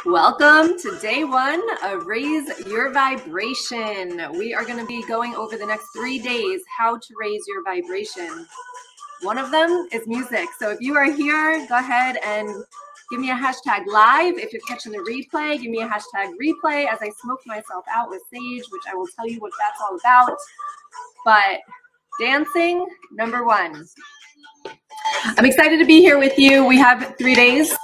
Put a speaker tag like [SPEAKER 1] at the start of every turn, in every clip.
[SPEAKER 1] Welcome to day one of Raise Your Vibration. We are going to be going over the next 3 days how to raise your vibration. One of them is music. So if you are here, go ahead and give me a hashtag live. If you're catching the replay, give me a hashtag replay as I smoke myself out with sage, which I will tell you what that's all about. But dancing, number one. I'm excited to be here with you. We have 3 days.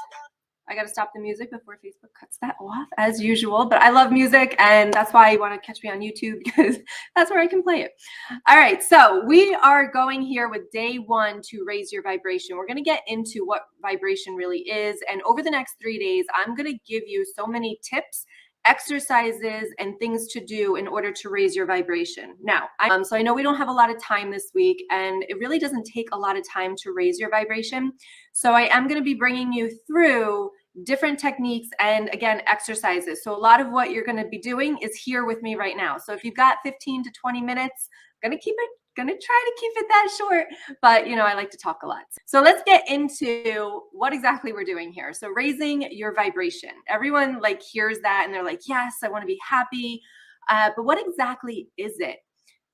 [SPEAKER 1] I got to stop the music before Facebook cuts that off as usual, but I love music and that's why you want to catch me on YouTube because that's where I can play it. All right, so we are going here with day one to raise your vibration. We're going to get into what vibration really is, and over the next 3 days, I'm going to give you so many tips, exercises, and things to do in order to raise your vibration. Now, so I know we don't have a lot of time this week, and it really doesn't take a lot of time to raise your vibration. So I am going to be bringing you through different techniques and, again, exercises. So a lot of what you're going to be doing is here with me right now. So if you've got 15 to 20 minutes, I'm going to try to keep it that short, but you know, I like to talk a lot. So let's get into what exactly we're doing here. So raising your vibration. Everyone hears that and they're like, yes, I want to be happy. But what exactly is it?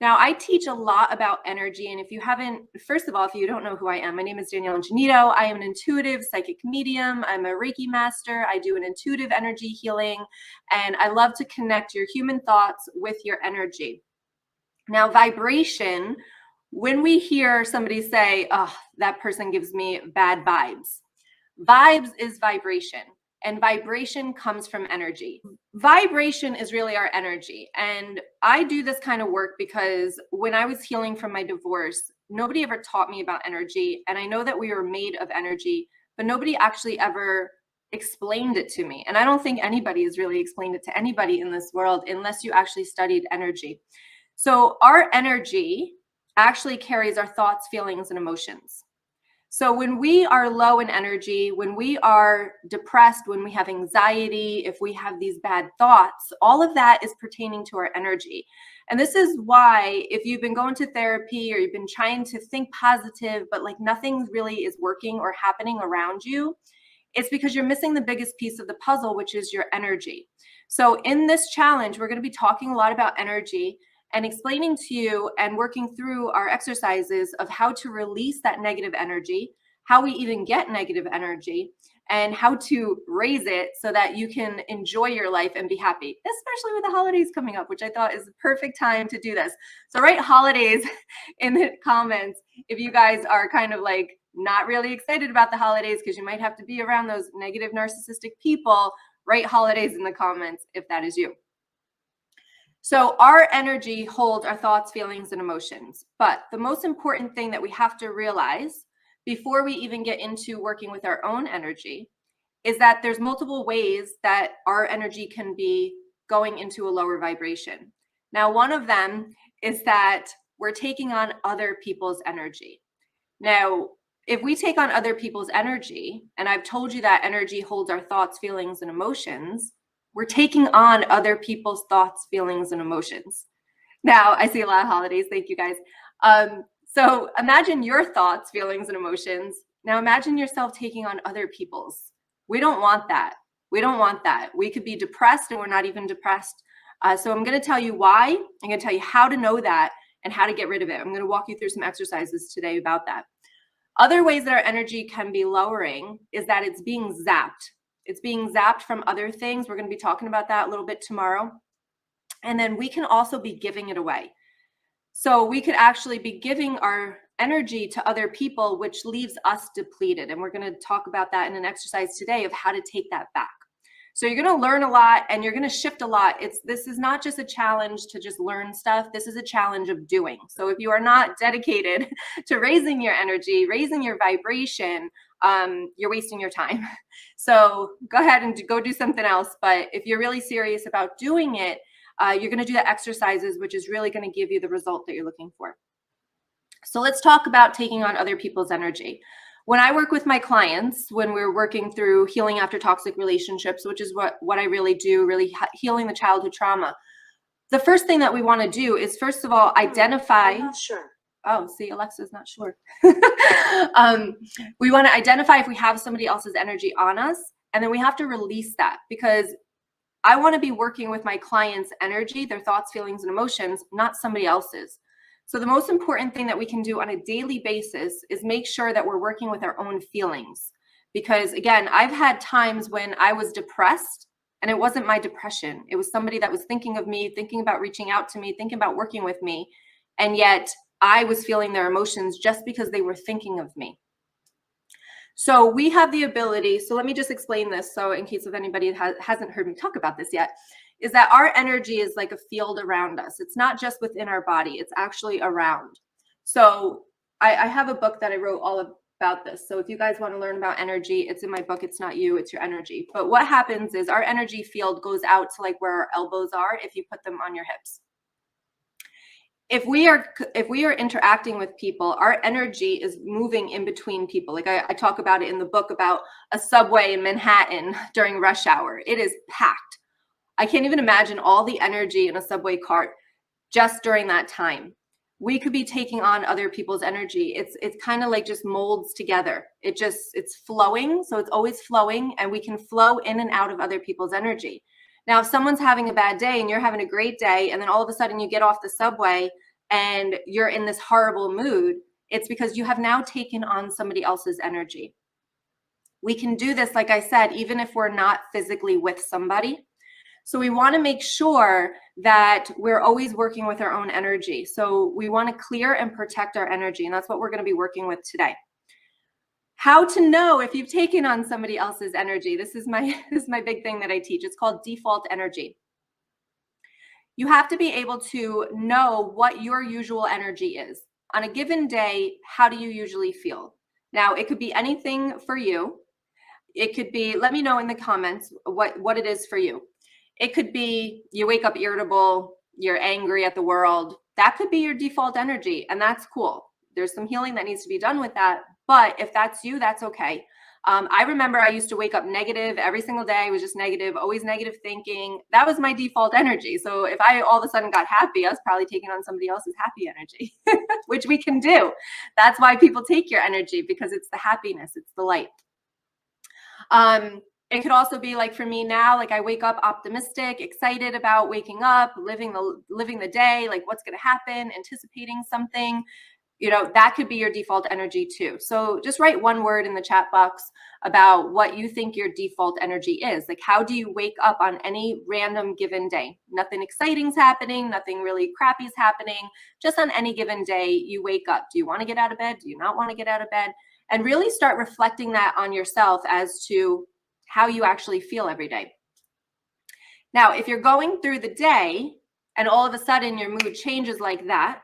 [SPEAKER 1] Now, I teach a lot about energy, and if you don't know who I am, my name is Danielle Ingenito. I am an intuitive psychic medium. I'm a Reiki master. I do an intuitive energy healing, and I love to connect your human thoughts with your energy. Now, vibration, when we hear somebody say, oh, that person gives me bad vibes, vibes is vibration. And vibration comes from energy. Vibration is really our energy. And I do this kind of work because when I was healing from my divorce, nobody ever taught me about energy. And I know that we were made of energy, but nobody actually ever explained it to me. And I don't think anybody has really explained it to anybody in this world unless you actually studied energy. So our energy actually carries our thoughts, feelings, and emotions. So when we are low in energy, when we are depressed, when we have anxiety, if we have these bad thoughts, all of that is pertaining to our energy. And this is why if you've been going to therapy or you've been trying to think positive, but nothing really is working or happening around you, it's because you're missing the biggest piece of the puzzle, which is your energy. So in this challenge, we're going to be talking a lot about energy and explaining to you and working through our exercises of how to release that negative energy, how we even get negative energy, and how to raise it so that you can enjoy your life and be happy, especially with the holidays coming up, which I thought is the perfect time to do this. So write holidays in the comments if you guys are kind of not really excited about the holidays because you might have to be around those negative narcissistic people. Write holidays in the comments if that is you. So our energy holds our thoughts, feelings, and emotions. But the most important thing that we have to realize before we even get into working with our own energy is that there's multiple ways that our energy can be going into a lower vibration. Now, one of them is that we're taking on other people's energy. Now, if we take on other people's energy, and I've told you that energy holds our thoughts, feelings, and emotions, we're taking on other people's thoughts, feelings, and emotions. Now, I see a lot of holidays. Thank you, guys. So imagine your thoughts, feelings, and emotions. Now imagine yourself taking on other people's. We don't want that. We don't want that. We could be depressed and we're not even depressed. So I'm going to tell you why. I'm going to tell you how to know that and how to get rid of it. I'm going to walk you through some exercises today about that. Other ways that our energy can be lowering is that it's being zapped. It's being zapped from other things. We're going to be talking about that a little bit tomorrow. And then we can also be giving it away. So we could actually be giving our energy to other people, which leaves us depleted. And we're going to talk about that in an exercise today of how to take that back. So you're going to learn a lot and you're going to shift a lot. This is not just a challenge to just learn stuff. This is a challenge of doing. So if you are not dedicated to raising your energy, raising your vibration, you're wasting your time. So go ahead and go do something else. But if you're really serious about doing it, you're going to do the exercises, which is really going to give you the result that you're looking for. So let's talk about taking on other people's energy. When I work with my clients, when we're working through healing after toxic relationships, which is what I really do, really healing the childhood trauma, the first thing that we want to do is, first of all, identify.
[SPEAKER 2] I'm not sure.
[SPEAKER 1] Oh, see, Alexa's not sure. We want to identify if we have somebody else's energy on us. And then we have to release that, because I want to be working with my clients' energy, their thoughts, feelings, and emotions, not somebody else's. So the most important thing that we can do on a daily basis is make sure that we're working with our own feelings. Because again, I've had times when I was depressed and it wasn't my depression. It was somebody that was thinking of me, thinking about reaching out to me, thinking about working with me. And yet I was feeling their emotions just because they were thinking of me. So we have the ability, so let me just explain this, so in case if anybody hasn't heard me talk about this yet, is that our energy is like a field around us. It's not just within our body, it's actually around. So I have a book that I wrote all about this. So if you guys want to learn about energy, it's in my book. It's not you, it's your energy. But what happens is our energy field goes out to like where our elbows are if you put them on your hips. If we are interacting with people, our energy is moving in between people. Like I talk about it in the book about a subway in Manhattan during rush hour. It is packed. I can't even imagine all the energy in a subway cart just during that time. We could be taking on other people's energy. It's kind of like just molds together. It's flowing. So it's always flowing, and we can flow in and out of other people's energy. Now, if someone's having a bad day and you're having a great day, and then all of a sudden you get off the subway and you're in this horrible mood, it's because you have now taken on somebody else's energy. We can do this, like I said, even if we're not physically with somebody. So we want to make sure that we're always working with our own energy. So we want to clear and protect our energy, and that's what we're going to be working with today. How to know if you've taken on somebody else's energy. This is my big thing that I teach. It's called default energy. You have to be able to know what your usual energy is. On a given day, how do you usually feel? Now, it could be anything for you. It could be, let me know in the comments what it is for you. It could be you wake up irritable, you're angry at the world. That could be your default energy, and that's cool. There's some healing that needs to be done with that. But if that's you, that's okay. I remember I used to wake up negative every single day. It was just negative, always negative thinking. That was my default energy. So if I all of a sudden got happy, I was probably taking on somebody else's happy energy, which we can do. That's why people take your energy, because it's the happiness, it's the light. It could also be like for me now, like I wake up optimistic, excited about waking up, living the day, like what's going to happen, anticipating something. You know, that could be your default energy too. So just write one word in the chat box about what you think your default energy is. Like, how do you wake up on any random given day? Nothing exciting's happening, nothing really crappy's happening. Just on any given day, you wake up. Do you want to get out of bed? Do you not want to get out of bed? And really start reflecting that on yourself as to how you actually feel every day. Now, if you're going through the day and all of a sudden your mood changes like that,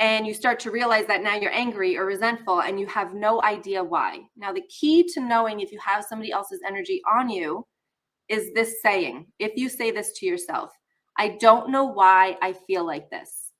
[SPEAKER 1] and you start to realize that now you're angry or resentful and you have no idea why. Now, the key to knowing if you have somebody else's energy on you is this saying. If you say this to yourself, I don't know why I feel like this.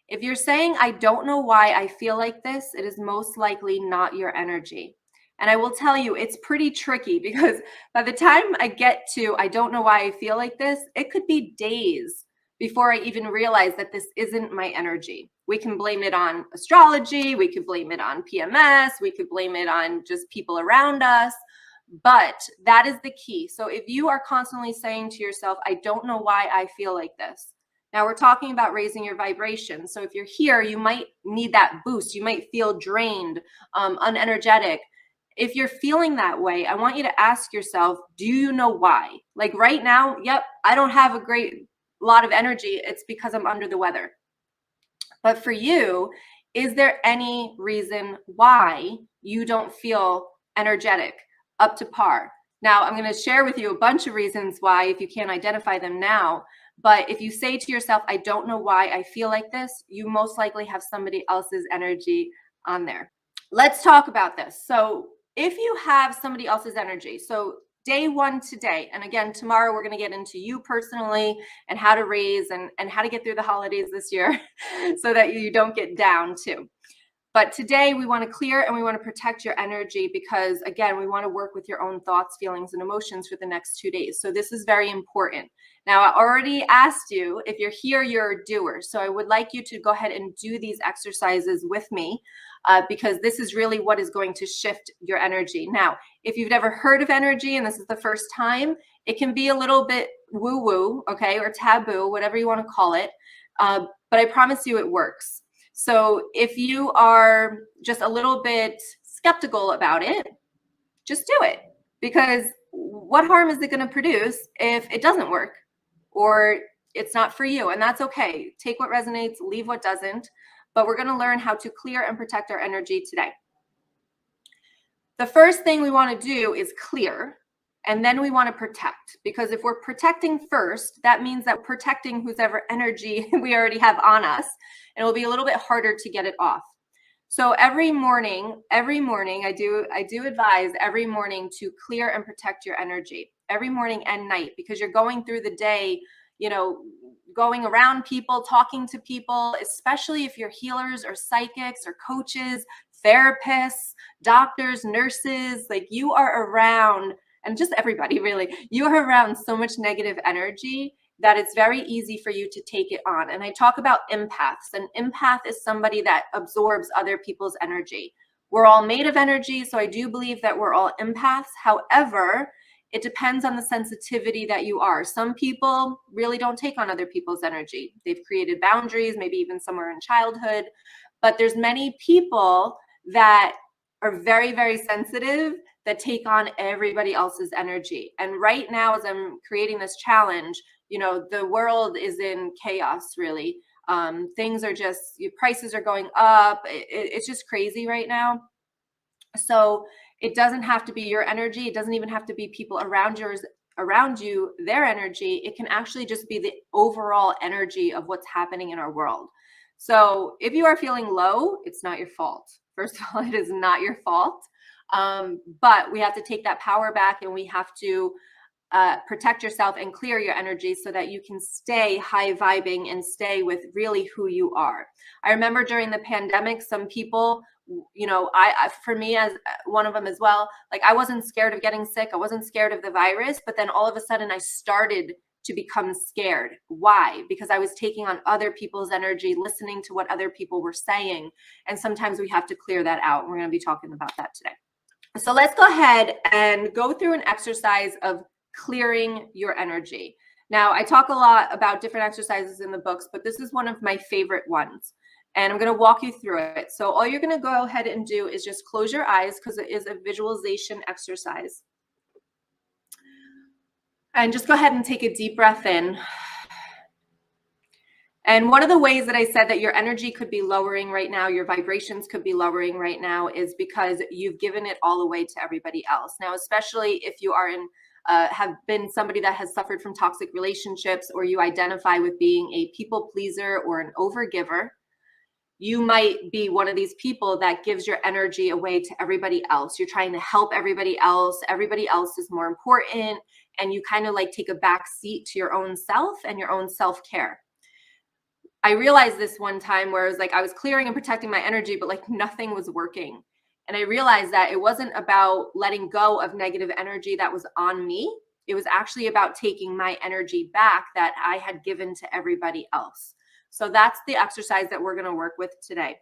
[SPEAKER 1] If you're saying, I don't know why I feel like this, it is most likely not your energy. And I will tell you, it's pretty tricky, because by the time I get to, I don't know why I feel like this, it could be days before I even realize that this isn't my energy. We can blame it on astrology, we could blame it on PMS, we could blame it on just people around us, but that is the key. So if you are constantly saying to yourself, I don't know why I feel like this. Now we're talking about raising your vibration. So if you're here, you might need that boost. You might feel drained, unenergetic. If you're feeling that way, I want you to ask yourself, do you know why? Like right now, yep, I don't have a great lot of energy. It's because I'm under the weather. But for you, is there any reason why you don't feel energetic, up to par? Now, I'm going to share with you a bunch of reasons why, if you can't identify them now. But if you say to yourself, I don't know why I feel like this, you most likely have somebody else's energy on there. Let's talk about this. So if you have somebody else's energy, so day one today, and again, tomorrow we're going to get into you personally and how to raise and how to get through the holidays this year so that you don't get down too. But today we want to clear and we want to protect your energy because, again, we want to work with your own thoughts, feelings, and emotions for the next 2 days. So this is very important. Now, I already asked you, if you're here, you're a doer. So I would like you to go ahead and do these exercises with me because this is really what is going to shift your energy. Now, if you've never heard of energy and this is the first time, it can be a little bit woo-woo, okay, or taboo, whatever you want to call it. But I promise you it works. So if you are just a little bit skeptical about it, just do it, because what harm is it going to produce if it doesn't work or it's not for you? And that's okay. Take what resonates, leave what doesn't. But we're going to learn how to clear and protect our energy today. The first thing we want to do is clear, and then we want to protect, because if we're protecting first, that means that we're protecting whosever energy we already have on us, and it will be a little bit harder to get it off. So every morning, I do advise every morning to clear and protect your energy, every morning and night, because you're going through the day, you know, going around people, talking to people, especially if you're healers or psychics or coaches, therapists, doctors, nurses, like you are around, and just everybody really, you are around so much negative energy that it's very easy for you to take it on. And I talk about empaths. An empath is somebody that absorbs other people's energy. We're all made of energy, so I do believe that we're all empaths. However, it depends on the sensitivity that you are. Some people really don't take on other people's energy. They've created boundaries, maybe even somewhere in childhood. But there's many people that are very, very sensitive that take on everybody else's energy. And right now, as I'm creating this challenge, you know, the world is in chaos, really. Things are just, prices are going up. It's just crazy right now. So it doesn't have to be your energy. It doesn't even have to be people around you, their energy. It can actually just be the overall energy of what's happening in our world. So if you are feeling low, it's not your fault. First of all, it is not your fault. But we have to take that power back, and we have to protect yourself and clear your energy so that you can stay high vibing and stay with really who you are. I remember during the pandemic, some people, you know, for me as one of them as well, like I wasn't scared of getting sick. I wasn't scared of the virus, but then all of a sudden I started to become scared. Why? Because I was taking on other people's energy, listening to what other people were saying. And sometimes we have to clear that out. We're going to be talking about that today. So let's go ahead and go through an exercise of clearing your energy. Now, I talk a lot about different exercises in the books, but this is one of my favorite ones. And I'm going to walk you through it. So all you're going to go ahead and do is just close your eyes, because it is a visualization exercise. And just go ahead and take a deep breath in. And one of the ways that I said that your energy could be lowering right now, your vibrations could be lowering right now, is because you've given it all away to everybody else. Now, especially if you are in have been somebody that has suffered from toxic relationships, or you identify with being a people pleaser or an overgiver, you might be one of these people that gives your energy away to everybody else. You're trying to help everybody else. Everybody else is more important. And you kind of like take a back seat to your own self and your own self-care. I realized this one time where it was like I was clearing and protecting my energy, but like nothing was working. And I realized that it wasn't about letting go of negative energy that was on me. It was actually about taking my energy back that I had given to everybody else. So that's the exercise that we're going to work with today.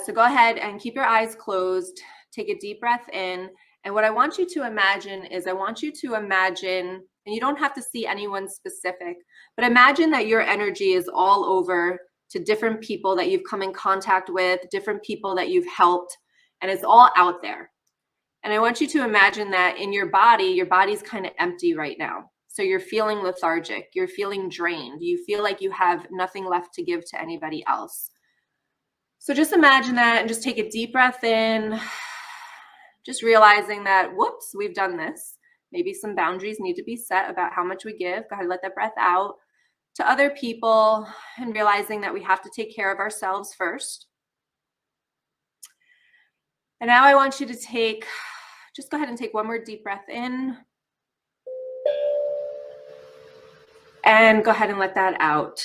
[SPEAKER 1] So go ahead and keep your eyes closed. Take a deep breath in. And what I want you to imagine is and you don't have to see anyone specific, but imagine that your energy is all over to different people that you've come in contact with, different people that you've helped, and it's all out there. And I want you to imagine that in your body's kind of empty right now. So you're feeling lethargic, you're feeling drained, you feel like you have nothing left to give to anybody else. So just imagine that and just take a deep breath in, just realizing that, whoops, we've done this. Maybe some boundaries need to be set about how much we give. Go ahead, let that breath out to other people, and realizing that we have to take care of ourselves first. And now I want you to just go ahead and take one more deep breath in. And go ahead and let that out.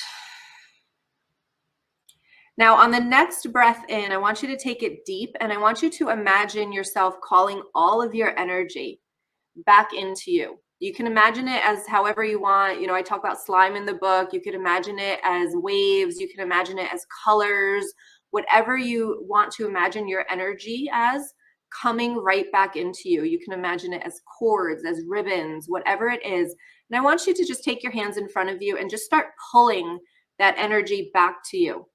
[SPEAKER 1] Now, on the next breath in, I want you to take it deep, and I want you to imagine yourself calling all of your energy back into you. You can imagine it as however you want. You know, I talk about slime in the book. You could imagine it as waves. You can imagine it as colors, whatever you want to imagine your energy as coming right back into you. You can imagine it as cords, as ribbons, whatever it is. And I want you to just take your hands in front of you and just start pulling that energy back to you.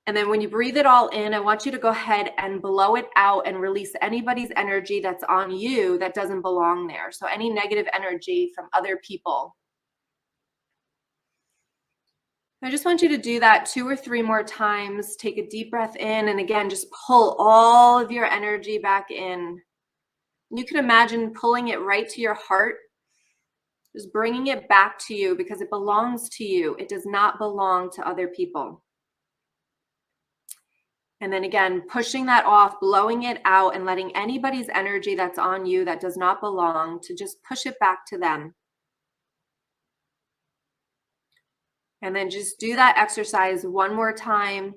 [SPEAKER 1] And then when you breathe it all in, I want you to go ahead and blow it out and release anybody's energy that's on you that doesn't belong there. So any negative energy from other people. I just want you to do that 2 or 3 more times. Take a deep breath in, and again, just pull all of your energy back in. You can imagine pulling it right to your heart, just bringing it back to you because it belongs to you. It does not belong to other people. And then again, pushing that off, blowing it out, and letting anybody's energy that's on you that does not belong to just push it back to them. And then just do that exercise one more time,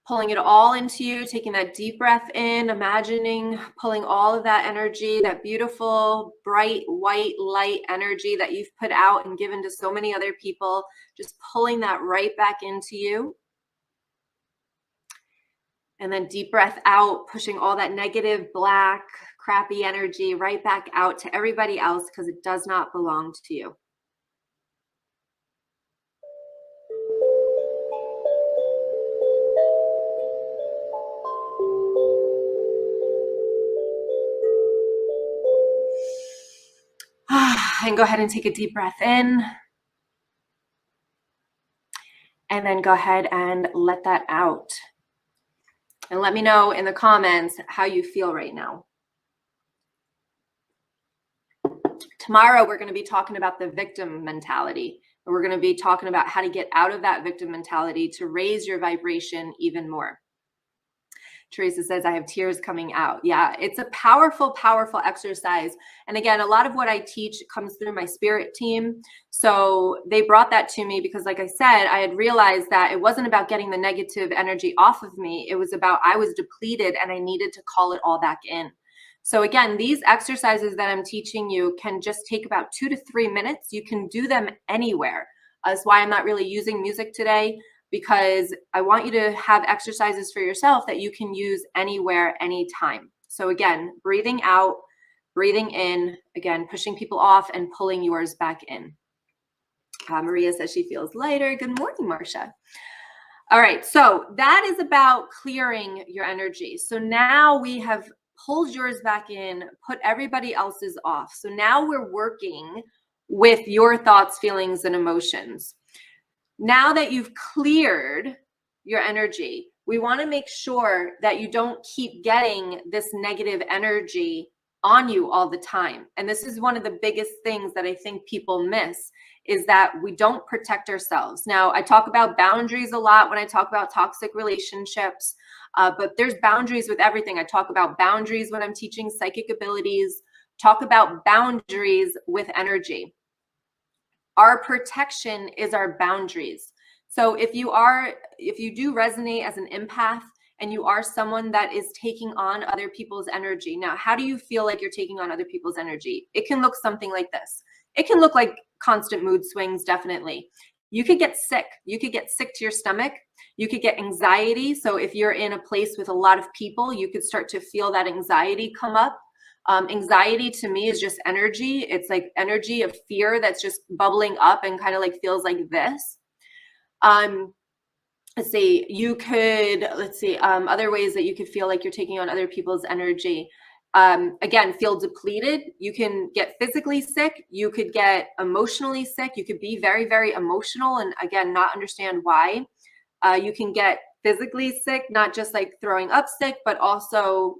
[SPEAKER 1] pulling it all into you, taking that deep breath in, imagining pulling all of that energy, that beautiful, bright, white light energy that you've put out and given to so many other people, just pulling that right back into you. And then deep breath out, pushing all that negative, black, crappy energy right back out to everybody else because it does not belong to you. And go ahead and take a deep breath in. And then go ahead and let that out. And let me know in the comments how you feel right now. Tomorrow, we're going to be talking about the victim mentality. We're going to be talking about how to get out of that victim mentality to raise your vibration even more. Teresa says, I have tears coming out. Yeah, it's a powerful, powerful exercise. And again, a lot of what I teach comes through my spirit team. So they brought that to me because, like I said, I had realized that it wasn't about getting the negative energy off of me. It was about I was depleted and I needed to call it all back in. So again, these exercises that I'm teaching you can just take about 2 to 3 minutes. You can do them anywhere. That's why I'm not really using music today, because I want you to have exercises for yourself that you can use anywhere, anytime. So again, breathing out, breathing in, again, pushing people off and pulling yours back in. Maria says she feels lighter. Good morning, Marcia. All right, so that is about clearing your energy. So now we have pulled yours back in, put everybody else's off. So now we're working with your thoughts, feelings, and emotions. Now that you've cleared your energy, we want to make sure that you don't keep getting this negative energy on you all the time. And this is one of the biggest things that I think people miss, is that we don't protect ourselves. Now, I talk about boundaries a lot when I talk about toxic relationships, but there's boundaries with everything. I talk about boundaries when I'm teaching psychic abilities, talk about boundaries with energy. Our protection is our boundaries. So if you do resonate as an empath and you are someone that is taking on other people's energy. Now, how do you feel like you're taking on other people's energy? It can look something like this. It can look like constant mood swings, definitely. You could get sick. You could get sick to your stomach. You could get anxiety. So if you're in a place with a lot of people, you could start to feel that anxiety come up. Anxiety to me is just energy. It's like energy of fear that's just bubbling up and kind of like feels like this. Let's see, other ways that you could feel like you're taking on other people's energy. Again, feel depleted. You can get physically sick. You could get emotionally sick. You could be very, very emotional and again, not understand why. You can get physically sick, not just like throwing up sick, but also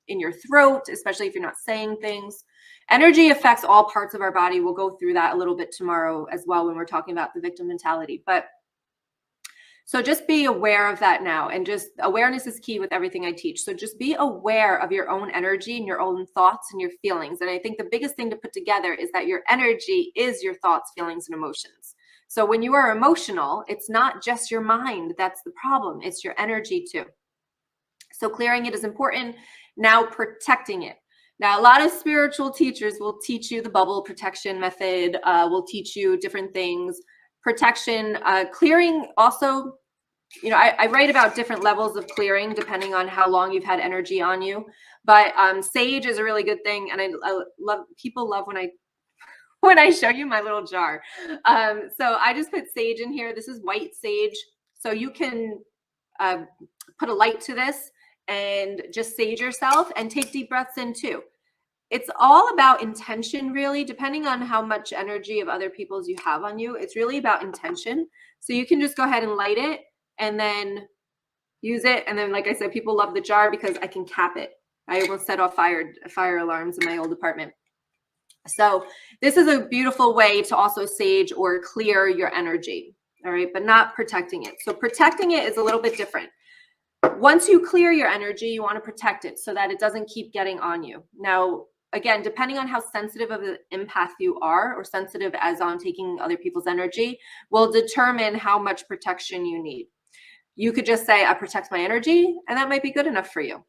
[SPEAKER 1] in your throat, especially if you're not saying things. Energy affects all parts of our body. We'll go through that a little bit tomorrow as well when we're talking about the victim mentality. But so just be aware of that now, and just awareness is key with everything I teach. So just be aware of your own energy and your own thoughts and your feelings. And I think the biggest thing to put together is that your energy is your thoughts, feelings, and emotions. So when you are emotional, it's not just your mind that's the problem, it's your energy too. So clearing it is important. Now protecting it. Now, a lot of spiritual teachers will teach you the bubble protection method, will teach you different things. Protection, clearing also, you know, I write about different levels of clearing depending on how long you've had energy on you. But sage is a really good thing. And I love, people love when I show you my little jar. So I just put sage in here. This is white sage. So you can put a light to this and just sage yourself and take deep breaths in too. It's all about intention, really, depending on how much energy of other people's you have on you. It's really about intention. So you can just go ahead and light it and then use it. And then, like I said, people love the jar because I can cap it. I almost set off fire alarms in my old apartment. So this is a beautiful way to also sage or clear your energy. All right, but not protecting it. So protecting it is a little bit different. Once you clear your energy, you want to protect it so that it doesn't keep getting on you. Now, again, depending on how sensitive of an empath you are, or sensitive as on taking other people's energy, will determine how much protection you need. You could just say, I protect my energy, and that might be good enough for you.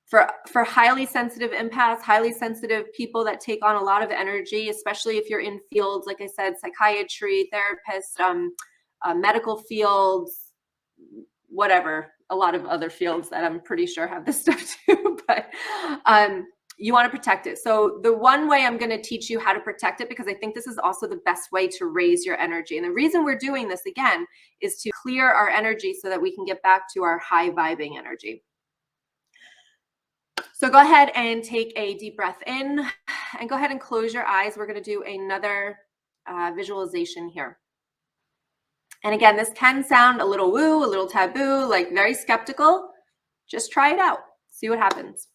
[SPEAKER 1] For highly sensitive empaths, highly sensitive people that take on a lot of energy, especially if you're in fields, like I said, psychiatry, therapists, medical fields, whatever, a lot of other fields that I'm pretty sure have this stuff too, but you want to protect it. So the one way I'm going to teach you how to protect it, because I think this is also the best way to raise your energy. And the reason we're doing this again is to clear our energy so that we can get back to our high vibing energy. So go ahead and take a deep breath in and go ahead and close your eyes. We're going to do another visualization here. And again, this can sound a little woo, a little taboo, like very skeptical. Just try it out. See what happens.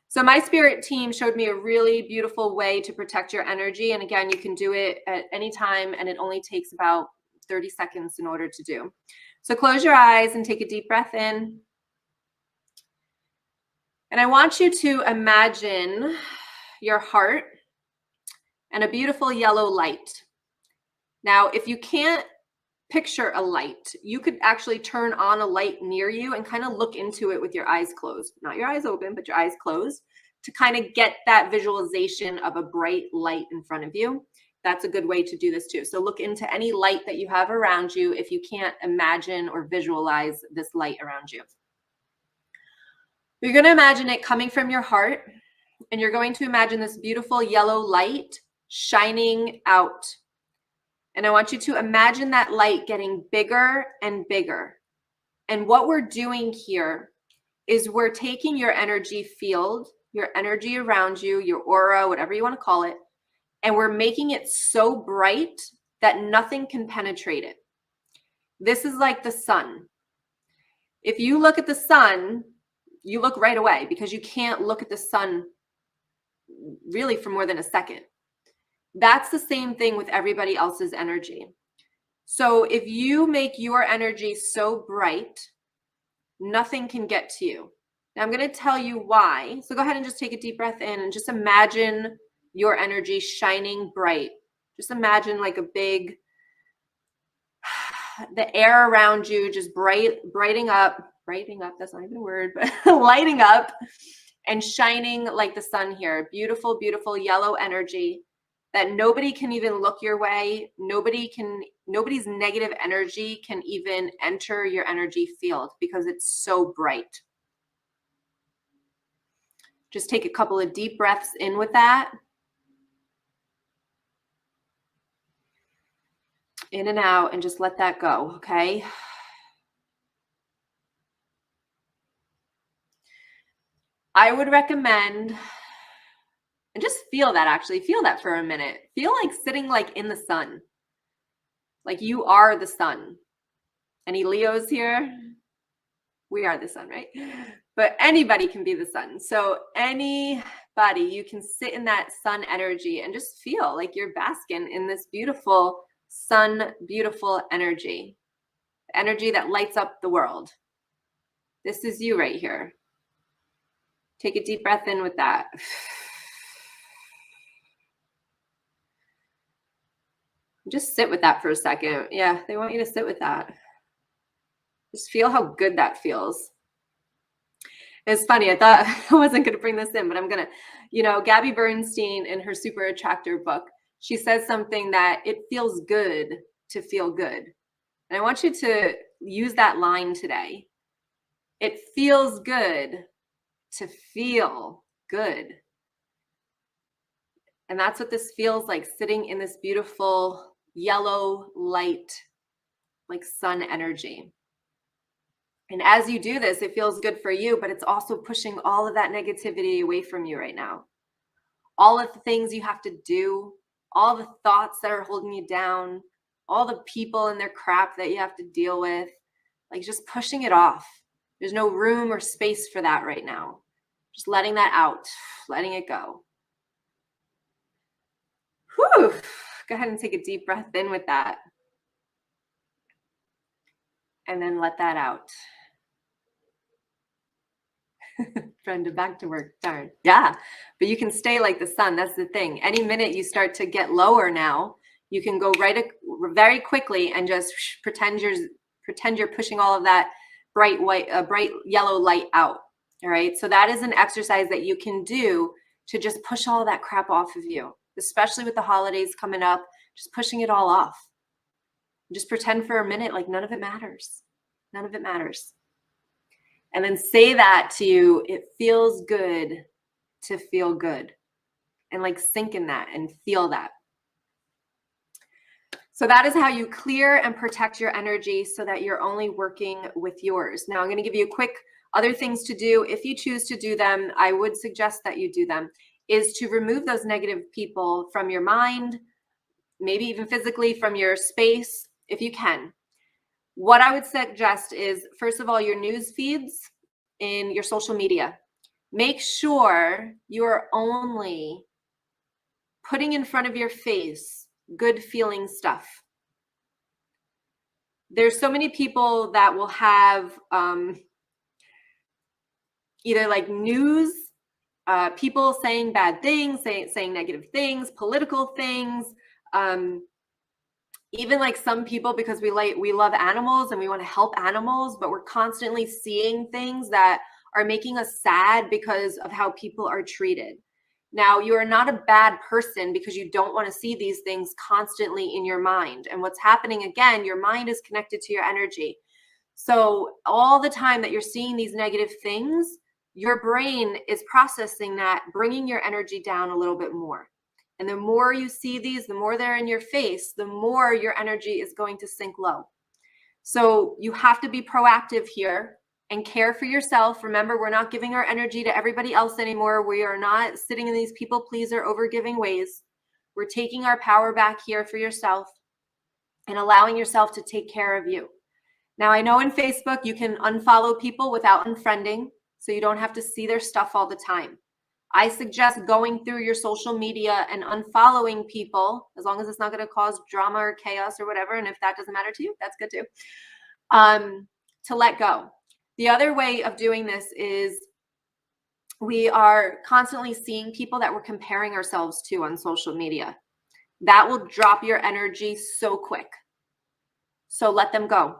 [SPEAKER 1] So my spirit team showed me a really beautiful way to protect your energy. And again, you can do it at any time, and it only takes about 30 seconds in order to do. So close your eyes and take a deep breath in. And I want you to imagine your heart and a beautiful yellow light. Now, if you can't picture a light, you could actually turn on a light near you and kind of look into it with your eyes closed. Not your eyes open, but your eyes closed, to kind of get that visualization of a bright light in front of you. That's a good way to do this too. So look into any light that you have around you if you can't imagine or visualize this light around you. You're going to imagine it coming from your heart, and you're going to imagine this beautiful yellow light shining out. And I want you to imagine that light getting bigger and bigger. And what we're doing here is we're taking your energy field, your energy around you, your aura, whatever you want to call it, and we're making it so bright that nothing can penetrate it. This is like the sun. If you look at the sun, you look right away because you can't look at the sun really for more than a second. That's the same thing with everybody else's energy. So if you make your energy so bright, nothing can get to you. Now I'm going to tell you why. So go ahead and just take a deep breath in and just imagine your energy shining bright. Just imagine like a big, the air around you just brightening up, that's not even a word, but lighting up and shining like the sun here. Beautiful, beautiful yellow energy that nobody can even look your way. Nobody's negative energy can even enter your energy field because it's so bright. Just take a couple of deep breaths in with that. In and out, and just let that go, okay? I would recommend, and just feel that, actually. Feel that for a minute. Feel like sitting like in the sun. Like you are the sun. Any Leos here? We are the sun, right? But anybody can be the sun. So anybody, you can sit in that sun energy and just feel like you're basking in this beautiful sun, beautiful energy. Energy that lights up the world. This is you right here. Take a deep breath in with that. Just sit with that for a second. Yeah, they want you to sit with that. Just feel how good that feels. It's funny, I thought I wasn't going to bring this in, but I'm going to, Gabby Bernstein in her Super Attractor book, she says something that it feels good to feel good. And I want you to use that line today. It feels good to feel good. And that's what this feels like, sitting in this beautiful yellow light, like sun energy. And as you do this, it feels good for you, but it's also pushing all of that negativity away from you right now. All of the things you have to do, all the thoughts that are holding you down, all the people and their crap that you have to deal with, like just pushing it off. There's no room or space for that right now. Just letting that out, letting it go. Whew. Go ahead and take a deep breath in with that. And then let that out. Brenda, back to work. Darn. Yeah, but you can stay like the sun. That's the thing. Any minute you start to get lower now, you can go very quickly and just pretend you're pushing all of that bright yellow light out. All right. So that is an exercise that you can do to just push all of that crap off of you, especially with the holidays coming up, just pushing it all off. Just pretend for a minute like none of it matters. None of it matters. And then say that to you, it feels good to feel good. And like sink in that and feel that. So that is how you clear and protect your energy so that you're only working with yours. Now I'm going to give you quick other things to do. If you choose to do them, I would suggest that you do them, is to remove those negative people from your mind, maybe even physically from your space, if you can. What I would suggest is, first of all, your news feeds in your social media. Make sure you are only putting in front of your face good feeling stuff. There's so many people that will have either like news, people saying bad things, saying negative things, political things, even like some people, because we love animals and we want to help animals, but we're constantly seeing things that are making us sad because of how people are treated. Now, you are not a bad person because you don't want to see these things constantly in your mind. And what's happening, again, your mind is connected to your energy. So all the time that you're seeing these negative things, your brain is processing that, bringing your energy down a little bit more. And the more you see these, the more they're in your face, the more your energy is going to sink low. So you have to be proactive here and care for yourself. Remember, we're not giving our energy to everybody else anymore. We are not sitting in these people pleaser, overgiving ways. We're taking our power back here for yourself and allowing yourself to take care of you. Now, I know in Facebook, you can unfollow people without unfriending, so you don't have to see their stuff all the time. I suggest going through your social media and unfollowing people, as long as it's not going to cause drama or chaos or whatever. And if that doesn't matter to you, that's good too. To let go. The other way of doing this is we are constantly seeing people that we're comparing ourselves to on social media. That will drop your energy so quick. So let them go.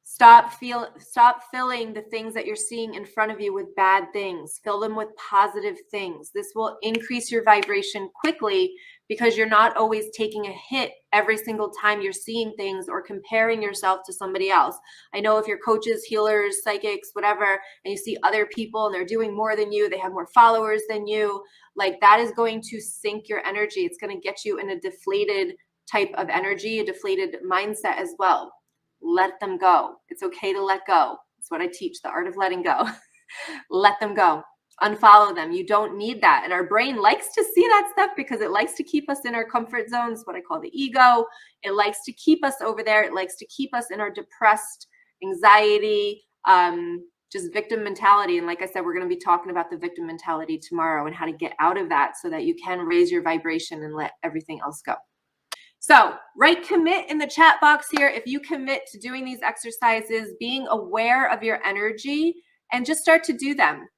[SPEAKER 1] Stop filling the things that you're seeing in front of you with bad things. Fill them with positive things. This will increase your vibration quickly because you're not always taking a hit every single time you're seeing things or comparing yourself to somebody else. I know if you're coaches, healers, psychics, whatever, and you see other people and they're doing more than you, they have more followers than you, like that is going to sink your energy. It's going to get you in a deflated type of energy, a deflated mindset as well. Let them go. It's okay to let go. It's what I teach, the art of letting go. Let them go. Unfollow them. You don't need that. And our brain likes to see that stuff because it likes to keep us in our comfort zones, what I call the ego. It likes to keep us over there. It likes to keep us in our depressed anxiety, just victim mentality. And like I said, we're going to be talking about the victim mentality tomorrow and how to get out of that so that you can raise your vibration and let everything else go. So write commit in the chat box here if you commit to doing these exercises, being aware of your energy, and just start to do them.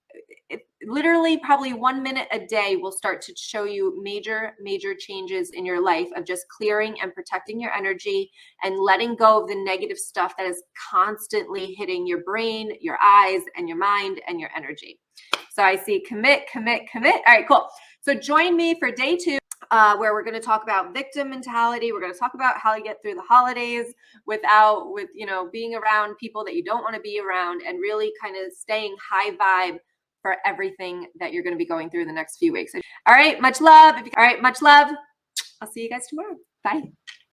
[SPEAKER 1] literally probably 1 minute a day will start to show you major changes in your life of just clearing and protecting your energy and letting go of the negative stuff that is constantly hitting your brain, your eyes, and your mind and your energy. So I see commit. All right, cool. So join me for day 2. Where we're going to talk about victim mentality. We're going to talk about how to get through the holidays with being around people that you don't want to be around, and really kind of staying high vibe for everything that you're going to be going through in the next few weeks. All right, much love. All right, much love. I'll see you guys tomorrow. Bye.